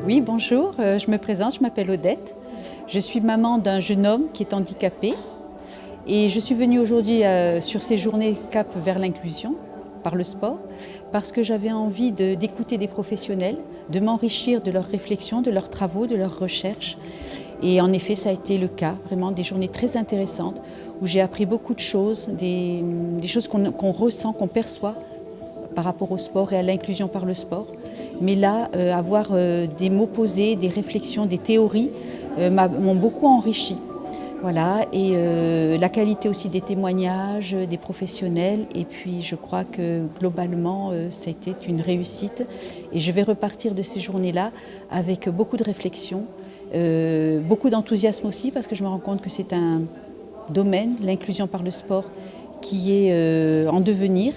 Oui, bonjour, je me présente, je m'appelle Odette. Je suis maman d'un jeune homme qui est handicapé et je suis venue aujourd'hui sur ces journées Cap vers l'inclusion par le sport parce que j'avais envie d'écouter des professionnels, de m'enrichir de leurs réflexions, de leurs travaux, de leurs recherches. Et en effet, ça a été le cas, vraiment des journées très intéressantes où j'ai appris beaucoup de choses, des choses qu'on ressent, qu'on perçoit par rapport au sport et à l'inclusion par le sport. Mais là, avoir des mots posés, des réflexions, des théories m'ont beaucoup enrichi. Voilà, et la qualité aussi des témoignages, des professionnels. Et puis je crois que globalement, ça a été une réussite. Et je vais repartir de ces journées-là avec beaucoup de réflexion, beaucoup d'enthousiasme aussi, parce que je me rends compte que c'est un domaine, l'inclusion par le sport, qui est en devenir.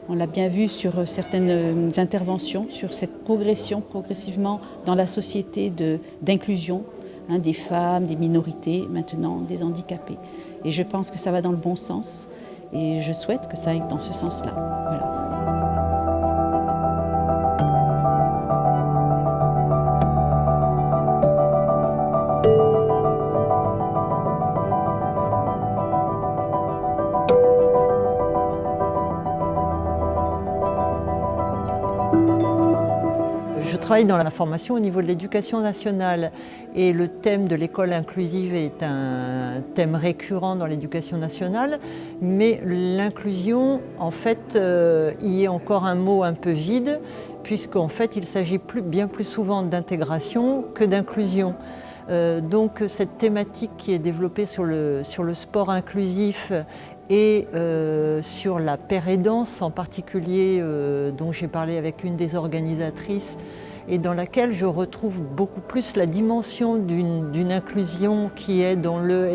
On l'a bien vu sur certaines interventions, sur cette progression progressivement dans la société d'inclusion, des femmes, des minorités, maintenant des handicapés. Et je pense que ça va dans le bon sens et je souhaite que ça aille dans ce sens-là. Voilà. Je travaille dans la formation au niveau de l'éducation nationale et le thème de l'école inclusive est un thème récurrent dans l'éducation nationale, mais l'inclusion, en fait, y est encore un mot un peu vide, puisqu'en fait, il s'agit bien plus souvent d'intégration que d'inclusion. Donc cette thématique qui est développée sur le sport inclusif et sur la pérédance en particulier, dont j'ai parlé avec une des organisatrices, et dans laquelle je retrouve beaucoup plus la dimension d'une inclusion qui est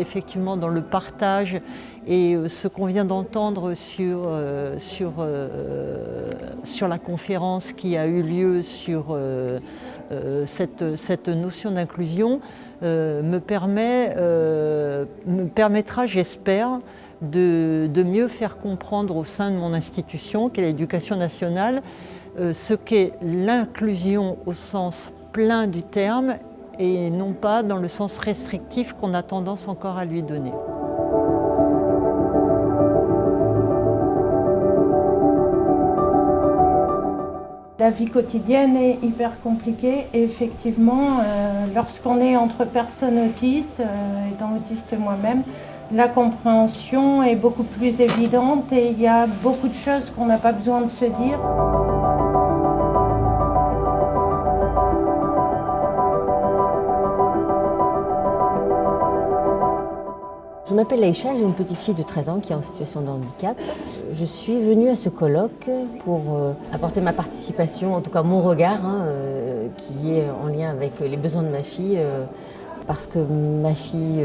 effectivement dans le partage et ce qu'on vient d'entendre sur la conférence qui a eu lieu sur cette notion d'inclusion me permettra, j'espère, de mieux faire comprendre au sein de mon institution, qui est l'Éducation nationale, ce qu'est l'inclusion au sens plein du terme et non pas dans le sens restrictif qu'on a tendance encore à lui donner. La vie quotidienne est hyper compliquée et effectivement, lorsqu'on est entre personnes autistes, étant autiste moi-même, la compréhension est beaucoup plus évidente et il y a beaucoup de choses qu'on n'a pas besoin de se dire. Je m'appelle Aïcha, j'ai une petite fille de 13 ans qui est en situation de handicap. Je suis venue à ce colloque pour apporter ma participation, en tout cas mon regard, qui est en lien avec les besoins de ma fille, parce que ma fille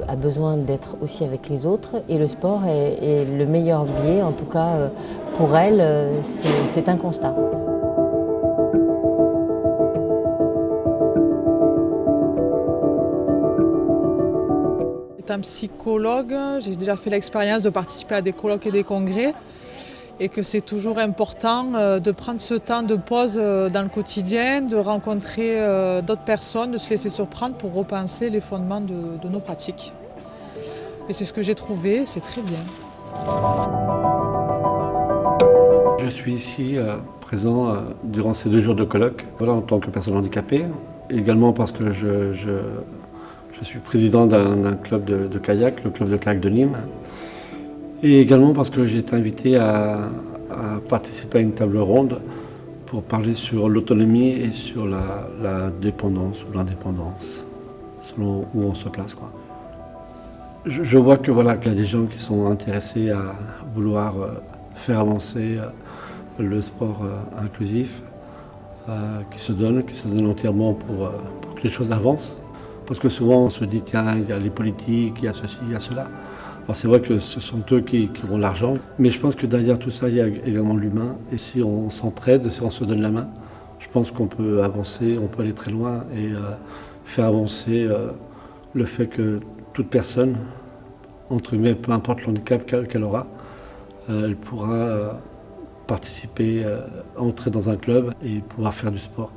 a besoin d'être aussi avec les autres et le sport est le meilleur biais, en tout cas pour elle, c'est un constat. Un psychologue, j'ai déjà fait l'expérience de participer à des colloques et des congrès et que c'est toujours important de prendre ce temps de pause dans le quotidien, de rencontrer d'autres personnes, de se laisser surprendre pour repenser les fondements de nos pratiques. Et c'est ce que j'ai trouvé, c'est très bien. Je suis ici présent durant ces 2 jours de colloque, voilà, en tant que personne handicapée, également parce que je suis président d'un club de kayak, le club de kayak de Nîmes, et également parce que j'ai été invité à participer à une table ronde pour parler sur l'autonomie et sur la dépendance ou l'indépendance, selon où on se place, quoi. Je vois que voilà, qu'il y a des gens qui sont intéressés à vouloir faire avancer le sport inclusif, qui se donnent entièrement pour que les choses avancent. Parce que souvent on se dit, tiens, il y a les politiques, il y a ceci, il y a cela. Alors c'est vrai que ce sont eux qui ont l'argent, mais je pense que derrière tout ça, il y a également l'humain. Et si on s'entraide, si on se donne la main, je pense qu'on peut avancer, on peut aller très loin et faire avancer le fait que toute personne, entre guillemets, peu importe l'handicap qu'elle aura, elle pourra participer, entrer dans un club et pouvoir faire du sport.